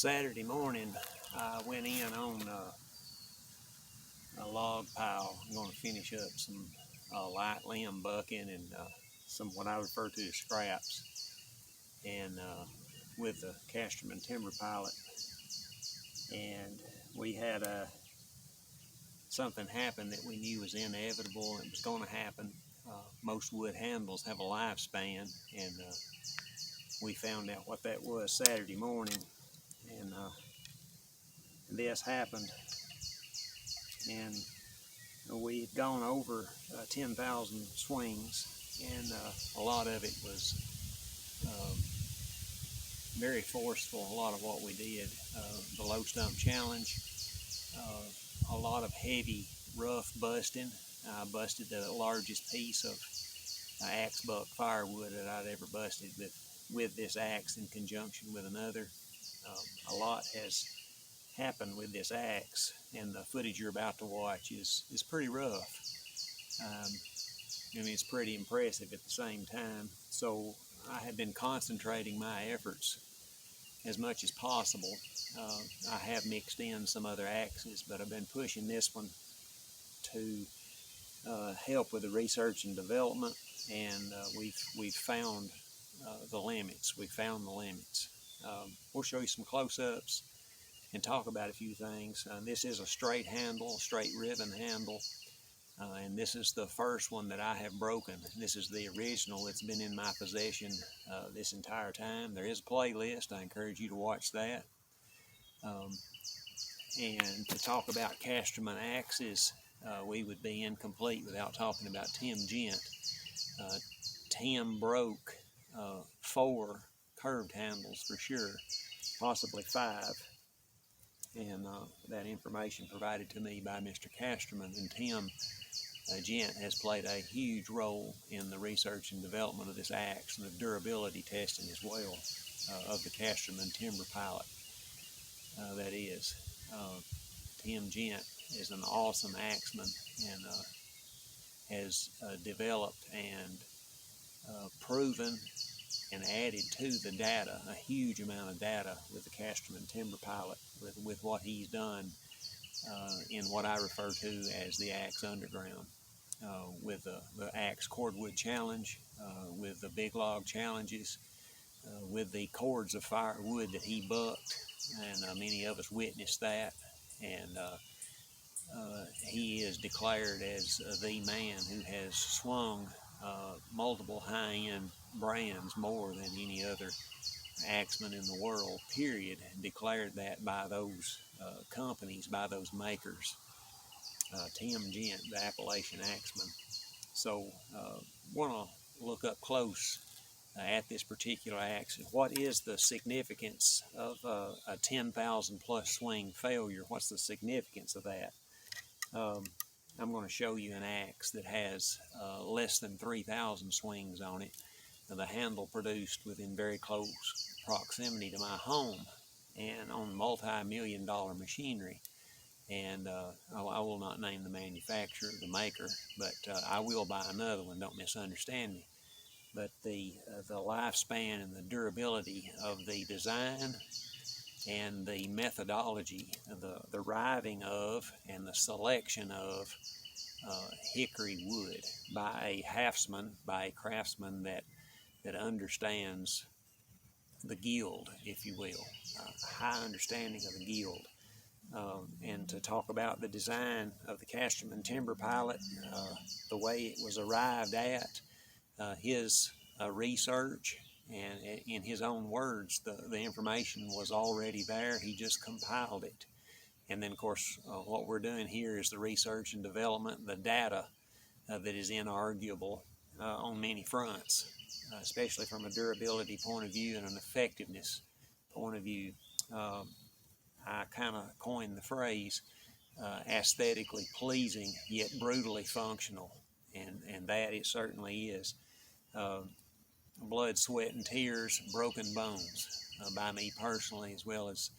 Saturday morning, I went in on a log pile. I'm going to finish up some light limb bucking and some what I refer to as scraps, and with the Casterman Timberpilot. And we had something happen that we knew was inevitable. It was going to happen. Most wood handles have a lifespan, and we found out what that was Saturday morning, and this happened. And we had gone over 10,000 swings, and a lot of it was very forceful. A lot of what we did, the low stump challenge, a lot of heavy rough busting. I busted the largest piece of axe buck firewood that I'd ever busted with this axe in conjunction with another. A lot has happened with this axe, and the footage you're about to watch is pretty rough. I mean, it's pretty impressive at the same time. So I have been concentrating my efforts as much as possible. I have mixed in some other axes, but I've been pushing this one to help with the research and development, and we've found the limits. We found the limits. We'll show you some close-ups and talk about a few things. This is a straight handle, straight ribbon handle, and this is the first one that I have broken. This is the original that's been in my possession this entire time. There is a playlist. I encourage you to watch that. And to talk about Casterman axes, we would be incomplete without talking about Tim Gent. Tim broke 4 curved handles for sure, possibly 5. And that information provided to me by Mr. Casterman. And Tim Gent has played a huge role in the research and development of this axe and the durability testing as well of the Casterman Timberpilot. That is, Tim Gent is an awesome axeman and has developed and proven and added to the data a huge amount of data with the Casterman Timberpilot, with what he's done in what I refer to as the Axe Underground, with the Axe Cordwood Challenge, with the Big Log Challenges, with the cords of firewood that he bucked, and many of us witnessed that. And he is declared as the man who has swung multiple high-end brands more than any other axeman in the world, period, declared that by those companies, by those makers. Tim Gent, the Appalachian axeman. So want to look up close at this particular axe. What is the significance of a 10,000 plus swing failure? What's the significance of that? I'm going to show you an axe that has less than 3,000 swings on it. The handle produced within very close proximity to my home and on multi-million-dollar machinery. And I will not name the manufacturer, the maker, but I will buy another one, don't misunderstand me. But the lifespan and the durability of the design and the methodology, the riving of and the selection of hickory wood by a craftsman that understands the guild, if you will, high understanding of the guild. And to talk about the design of the Casterman Timberpilot, the way it was arrived at, his research, and in his own words, the information was already there. He just compiled it. And then, of course, what we're doing here is the research and development, the data that is inarguable on many fronts, especially from a durability point of view and an effectiveness point of view. I kind of coined the phrase aesthetically pleasing yet brutally functional, and that it certainly is. Blood, sweat, and tears, broken bones by me personally, as well as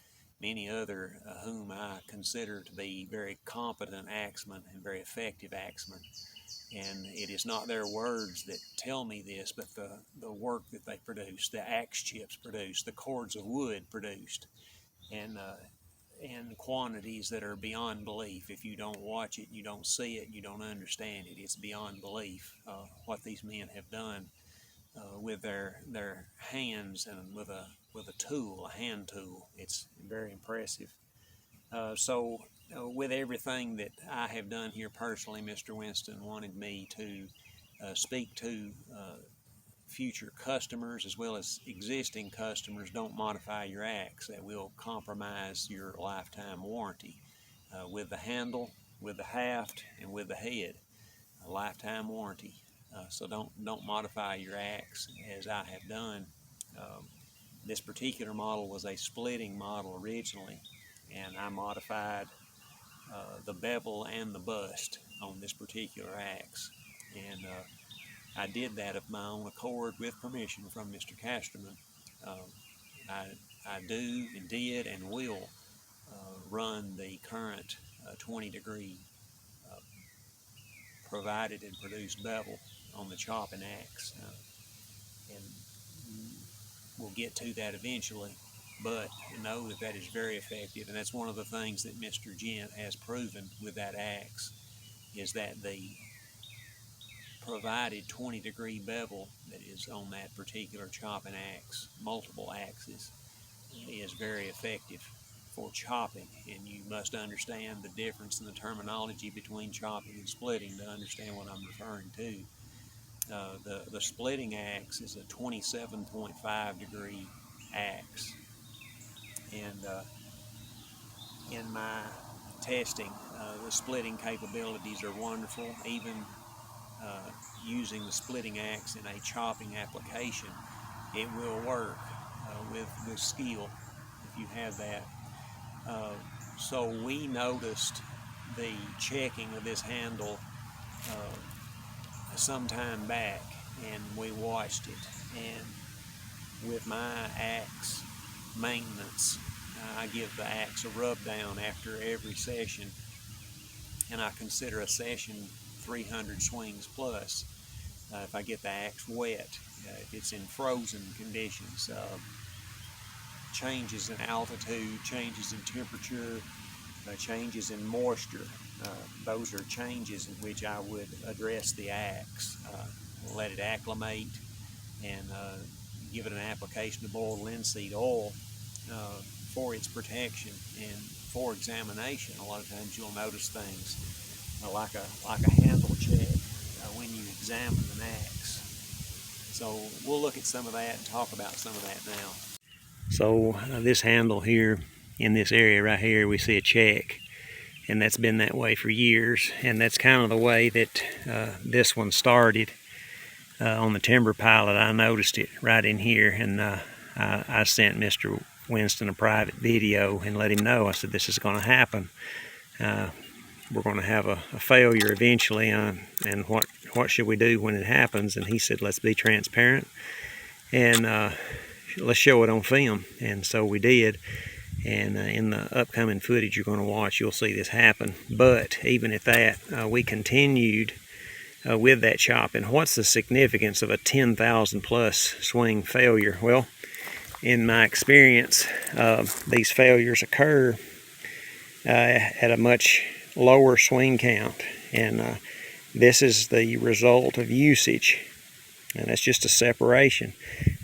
many other whom I consider to be very competent axemen and very effective axemen. And it is not their words that tell me this, but the work that they produce, the axe chips produced, the cords of wood produced. and quantities that are beyond belief. If you don't watch it, you don't see it, you don't understand it. It's beyond belief what these men have done with their hands and with a tool, a hand tool. It's very impressive. So with everything that I have done here personally, Mr. Winston wanted me to speak to future customers as well as existing customers. Don't modify your axe. That will compromise your lifetime warranty. With the handle, with the haft, and with the head, a lifetime warranty. So don't modify your axe as I have done. This particular model was a splitting model originally, and I modified the bevel and the bust on this particular axe. And I did that of my own accord with permission from Mr. Casterman. I do and did and will run the current 20-degree provided and produced bevel on the chopping axe. And we'll get to that eventually, but know that that is very effective, and that's one of the things that Mr. Gent has proven with that axe, is that the provided 20-degree bevel that is on that particular chopping axe, multiple axes, is very effective for chopping. And you must understand the difference in the terminology between chopping and splitting to understand what I'm referring to. The splitting axe is a 27.5 degree axe, and in my testing, the splitting capabilities are wonderful. Even using the splitting axe in a chopping application, it will work with skill if you have that. So we noticed the checking of this handle some time back, and we watched it. And with my axe maintenance, I give the axe a rub down after every session, and I consider a session 300 swings plus. If I get the axe wet, if it's in frozen conditions, changes in altitude, changes in temperature, changes in moisture, those are changes in which I would address the axe, let it acclimate, and give it an application of boiled linseed oil for its protection and for examination. A lot of times you'll notice things like a handle check when you examine an axe. So we'll look at some of that and talk about some of that now. So this handle here, in this area right here, we see a check, and that's been that way for years, and that's kind of the way that this one started. On the Timberpilot, I noticed it right in here, and I sent Mr. Winston a private video and let him know. I said, this is going to happen. We're going to have a failure eventually, and what should we do when it happens? And he said, let's be transparent, and let's show it on film. And so we did, and in the upcoming footage you're going to watch, you'll see this happen. But even at that, we continued with that chop. And what's the significance of a 10,000 plus swing failure? Well, in my experience, these failures occur at a much lower swing count, and this is the result of usage, and that's just a separation.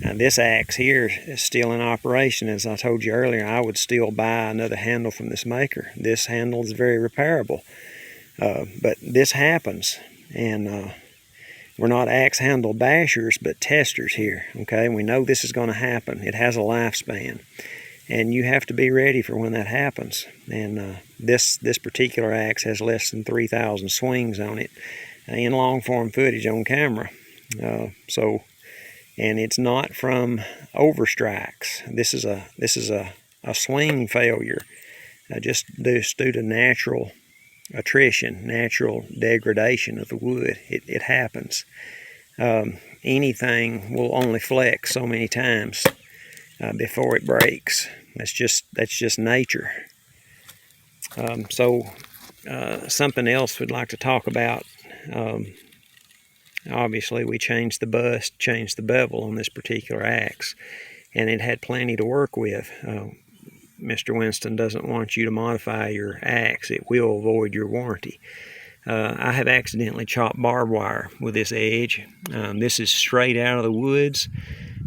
Now, this axe here is still in operation. As I told you earlier, I would still buy another handle from this maker. This handle is very repairable, but this happens, and we're not axe handle bashers, but testers here, okay? We know this is going to happen. It has a lifespan, and you have to be ready for when that happens. And this particular axe has less than 3,000 swings on it in long form footage on camera. And it's not from overstrikes. This is a swing failure, just due to natural attrition, natural degradation of the wood. It happens. Anything will only flex so many times before it breaks. That's just nature. Something else we'd like to talk about. Obviously, we changed the bust, changed the bevel on this particular axe, and it had plenty to work with. Mr. Winston doesn't want you to modify your axe. It will void your warranty. I have accidentally chopped barbed wire with this edge. This is straight out of the woods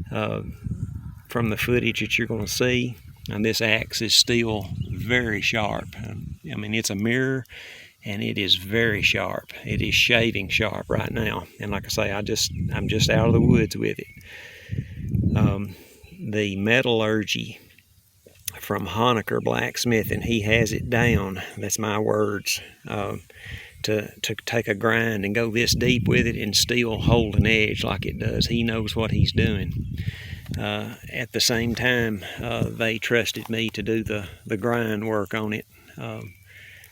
from the footage that you're going to see. And this axe is still very sharp. I mean, it's a mirror, and it is very sharp. It is shaving sharp right now. And like I say, I'm just out of the woods with it. The metallurgy from Honecker Blacksmithing, he has it down. That's my words. To take a grind and go this deep with it and still hold an edge like it does. He knows what he's doing. At the same time, they trusted me to do the grind work on it.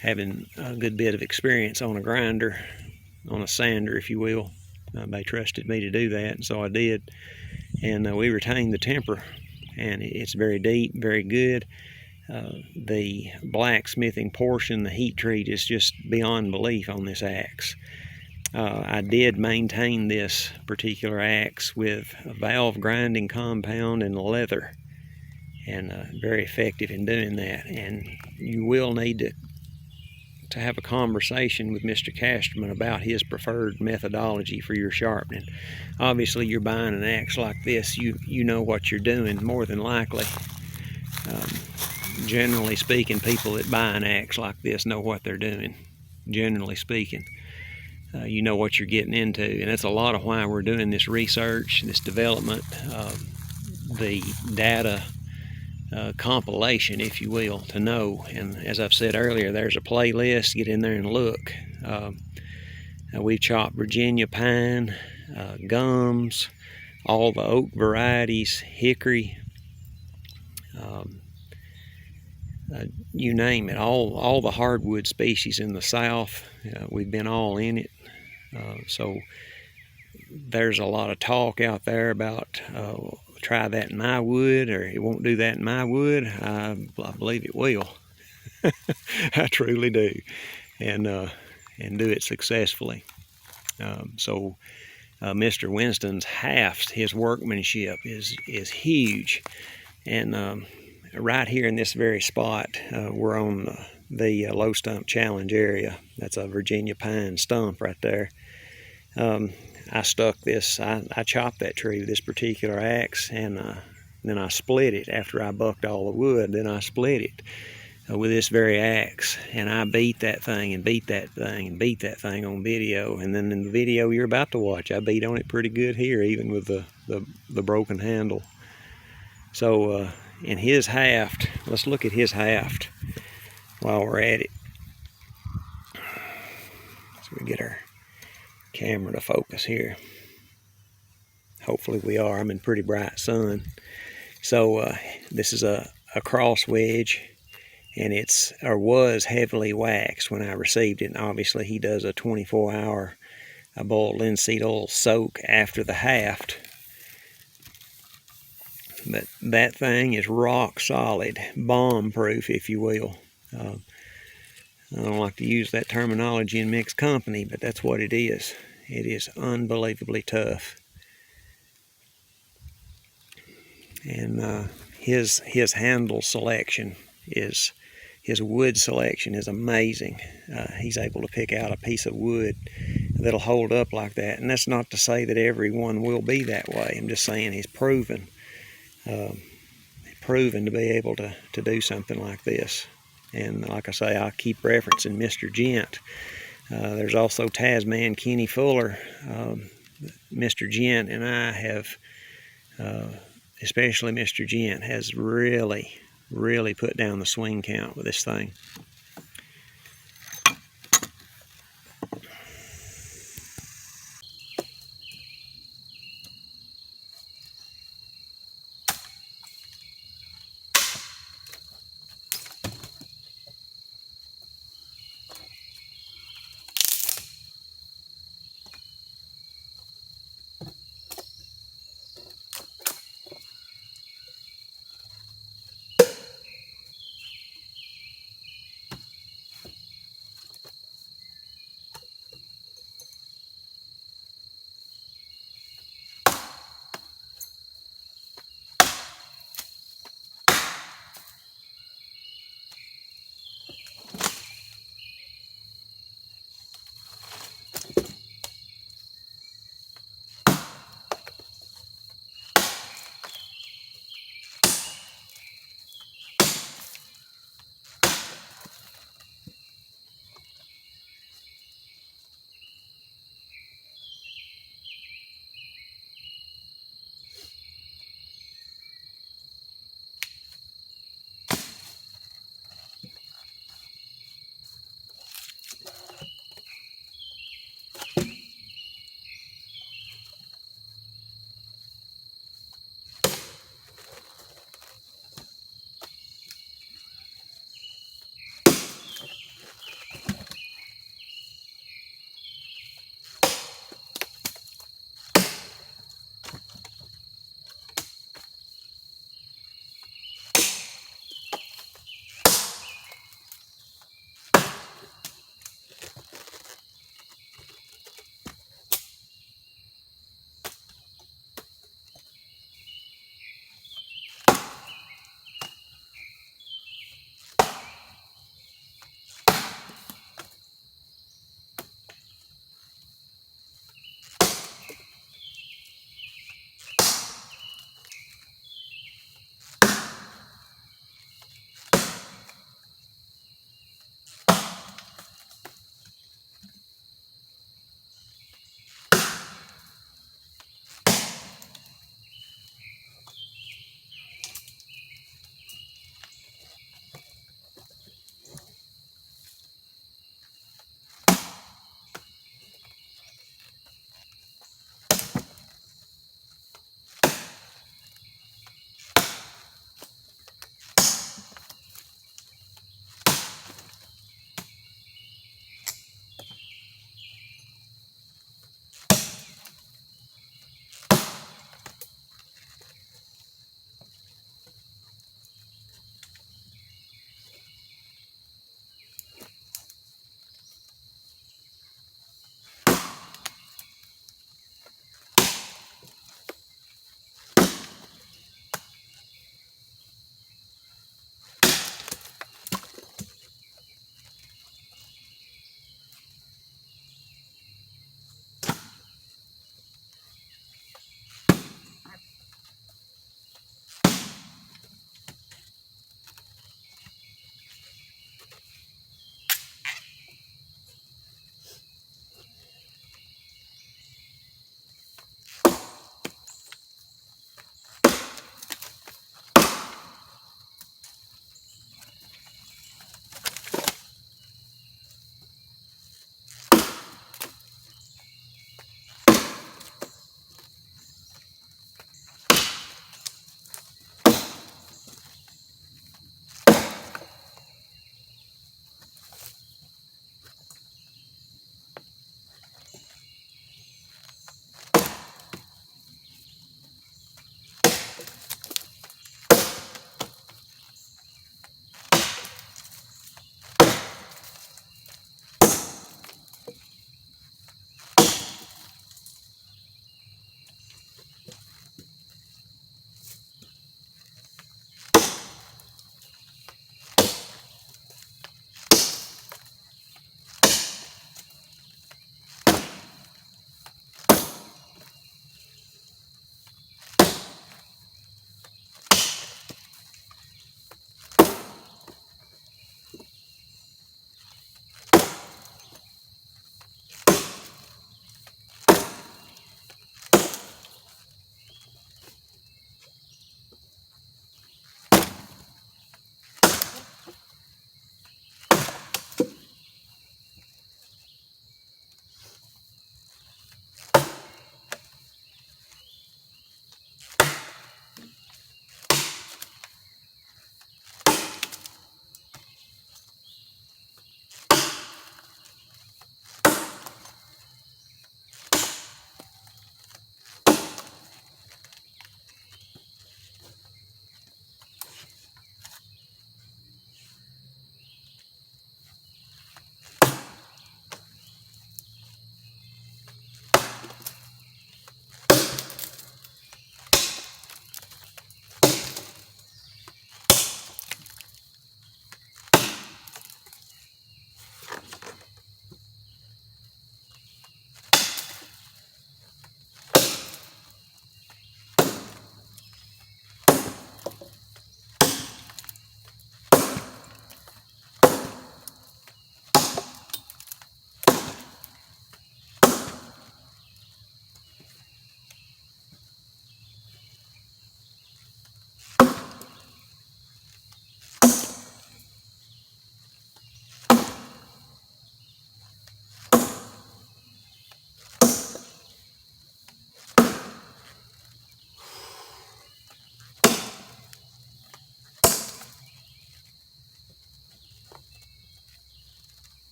Having a good bit of experience on a grinder, on a sander, if you will. They trusted me to do that, and so I did. And we retained the temper, and it's very deep, very good. The blacksmithing portion, the heat treat, is just beyond belief on this axe. I did maintain this particular axe with a valve grinding compound and leather, and very effective in doing that. And you will need to have a conversation with Mr. Casterman about his preferred methodology for your sharpening. Obviously, you're buying an axe like this, you know what you're doing, more than likely. Generally speaking, people that buy an axe like this know what they're doing, generally speaking. You know what you're getting into, and that's a lot of why we're doing this research, this development, the data compilation, if you will, to know. And as I've said earlier, there's a playlist. Get in there and look. We've chopped Virginia pine, gums, all the oak varieties, hickory, you name it, all the hardwood species in the South. We've been all in it. So there's a lot of talk out there about try that in my wood, or it won't do that in my wood. I believe it will. I truly do, and do it successfully. So Mr. Winston's haft, his workmanship is huge, and right here in this very spot, we're on the low stump challenge area. That's a Virginia pine stump right there. I stuck this, I chopped that tree with this particular axe, and then I split it after I bucked all the wood. Then I split it with this very axe, and I beat that thing and beat that thing and beat that thing on video. And then in the video you're about to watch, I beat on it pretty good here, even with the broken handle. So in his haft, let's look at his haft while we're at it. So we get our camera to focus here. Hopefully we are. I'm in pretty bright sun. So this is a cross wedge, and it's, or was, heavily waxed when I received it. And obviously he does a 24-hour boiled linseed oil soak after the haft. But that thing is rock solid, bomb proof, if you will. I don't like to use that terminology in mixed company, but that's what it is. It is unbelievably tough. And his handle selection is, his wood selection is amazing. He's able to pick out a piece of wood that'll hold up like that. And that's not to say that everyone will be that way. I'm just saying he's proven to be able to do something like this. And like I say, I keep referencing Mr. Gent. There's also Tasman Kenny Fuller. Mr. Gent and I have, especially Mr. Gent, has really put down the swing count with this thing.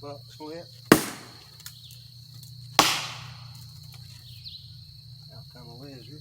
buck split. Out come a lizard.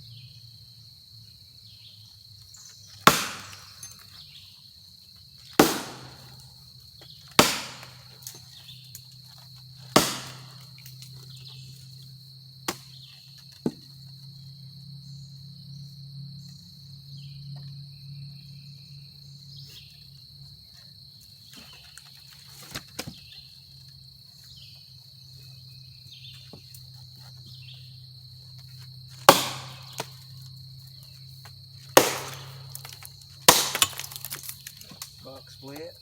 Buck split.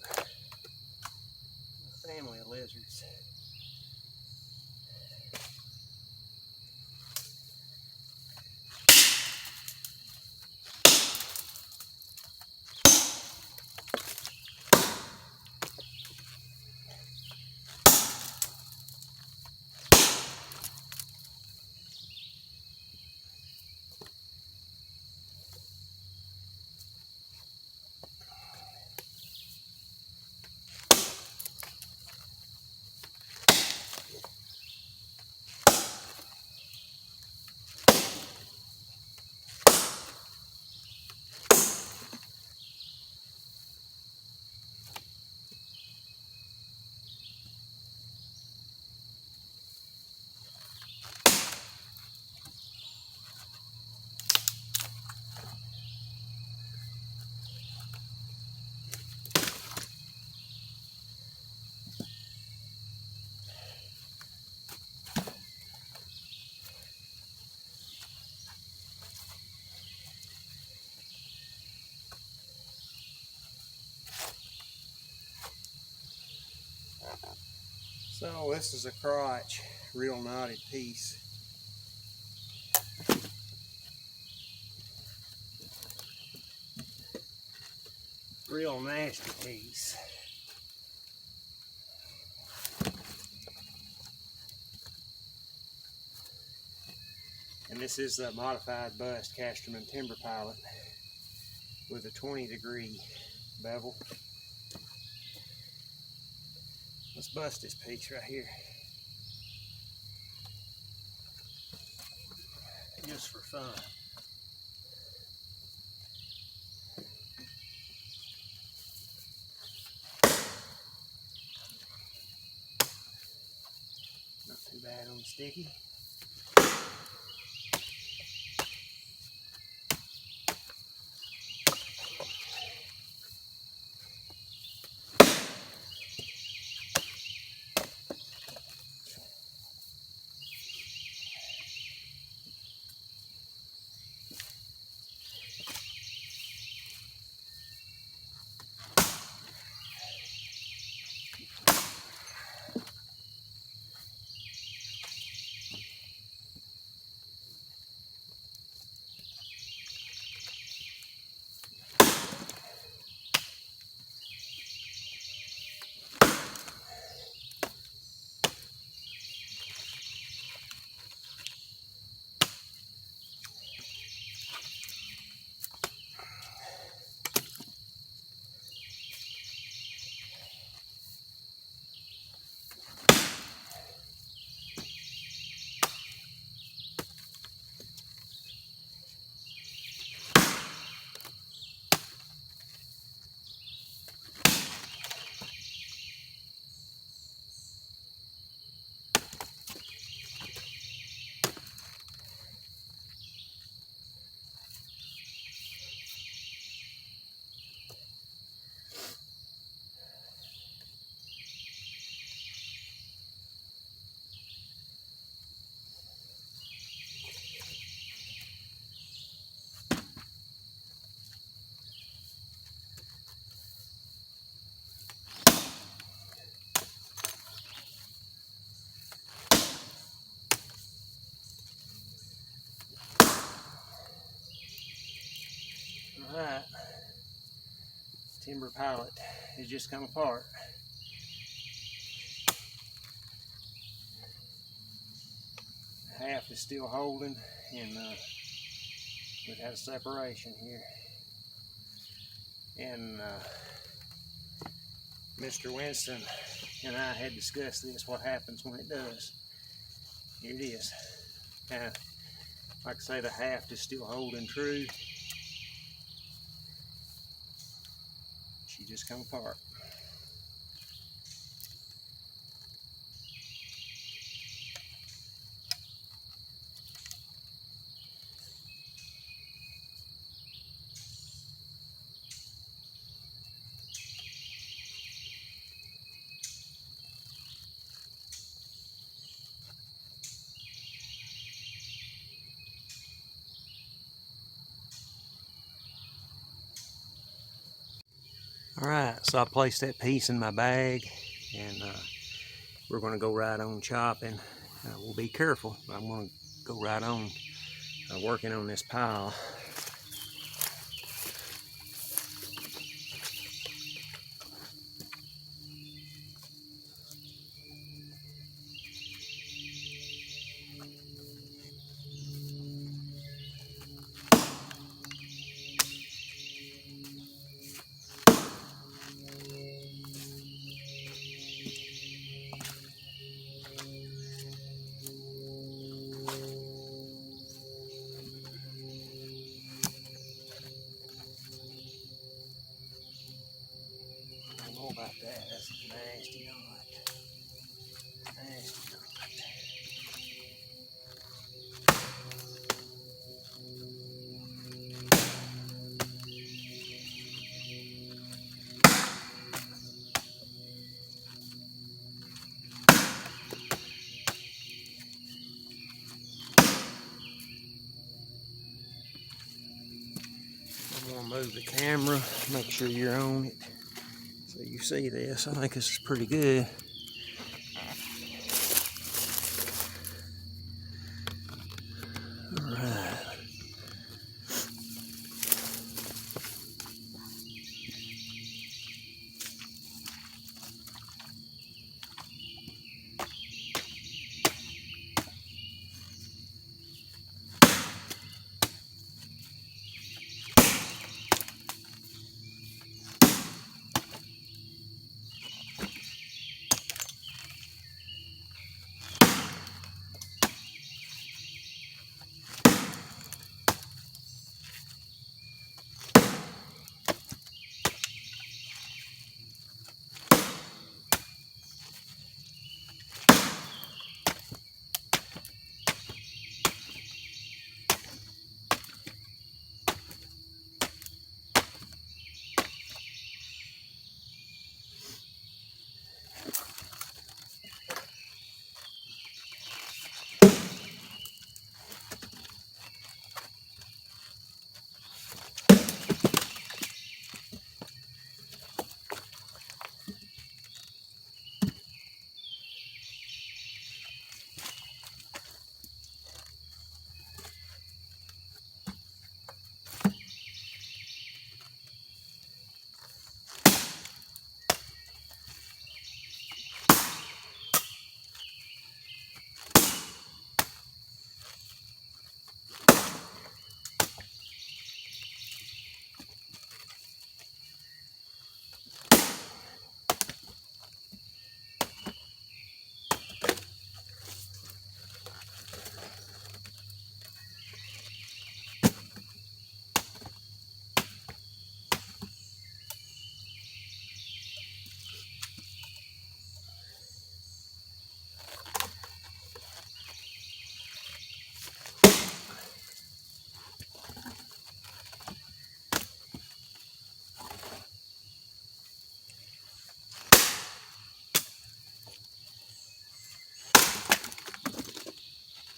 A family of lizards. So this is a crotch, real knotted piece. Real nasty piece. And this is the modified bust Casterman Timberpilot with a 20-degree bevel. Let's bust this piece right here. Just for fun. Not too bad on the sticky. Alright, Timberpilot has just come apart. Half is still holding, and we've had a separation here. And Mr. Winston and I had discussed this, what happens when it does. Here it is. Like I say, the haft is still holding true. She just come apart. Alright, so I placed that piece in my bag, and we're going to go right on chopping. We'll be careful, but I'm going to go right on working on this pile. I don't know about that. That's a nasty knot. Nasty knot. I'm going to move the camera, make sure you're on it so you see this. I think this is pretty good. Alright.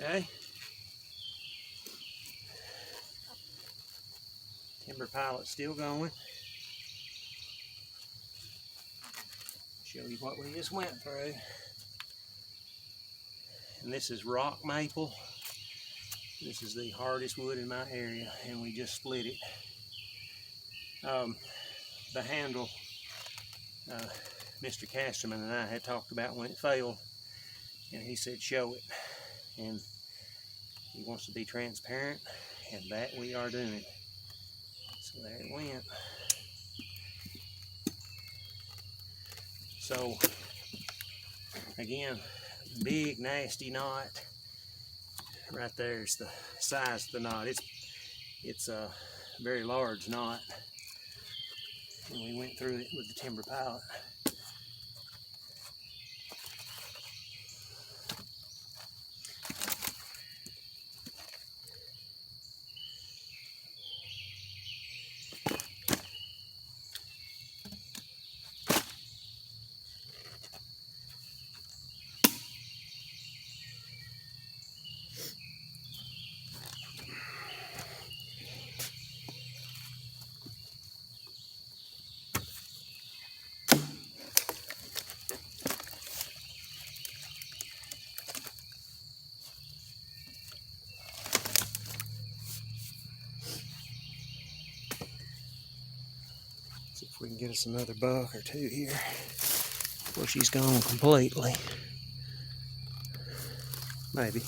Okay. Timberpilot's still going. Show you what we just went through. And this is rock maple. This is the hardest wood in my area, and we just split it. The handle, Mr. Casterman and I had talked about when it failed, and he said show it. And he wants to be transparent, and that we are doing. So there it went. So again, big nasty knot. Right there's the size of the knot. It's a very large knot, and we went through it with the Timberpilot. See if we can get us another buck or two here before she's gone completely. Maybe.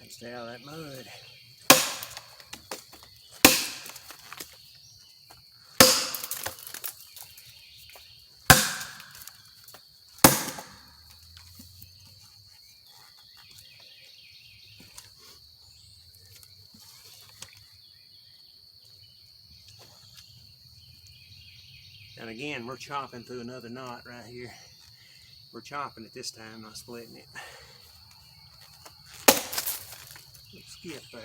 Stay out of that mud. And again, we're chopping through another knot right here. We're chopping it this time, not splitting it. Skip there.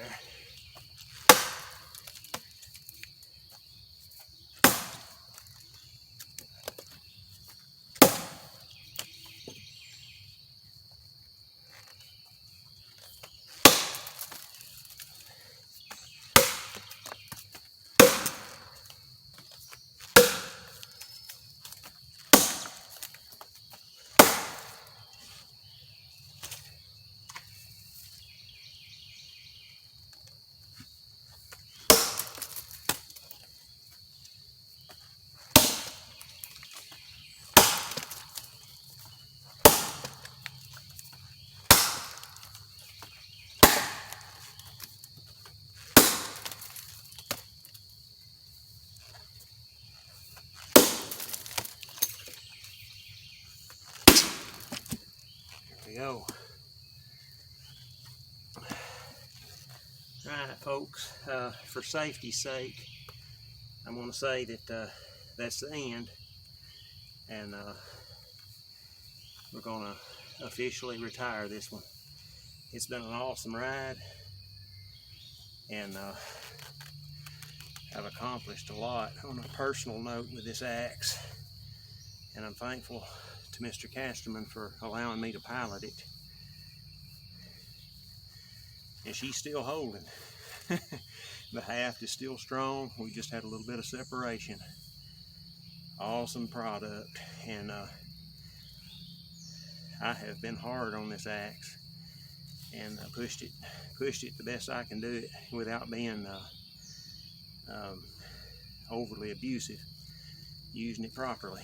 There we go. Alright folks, for safety's sake, I'm going to say that that's the end, and we're going to officially retire this one. It's been an awesome ride, and I've accomplished a lot on a personal note with this axe, and I'm thankful to Mr. Casterman for allowing me to pilot it. And she's still holding. The haft is still strong. We just had a little bit of separation. awesome product, and I have been hard on this axe, and pushed it the best I can do it without being overly abusive, using it properly.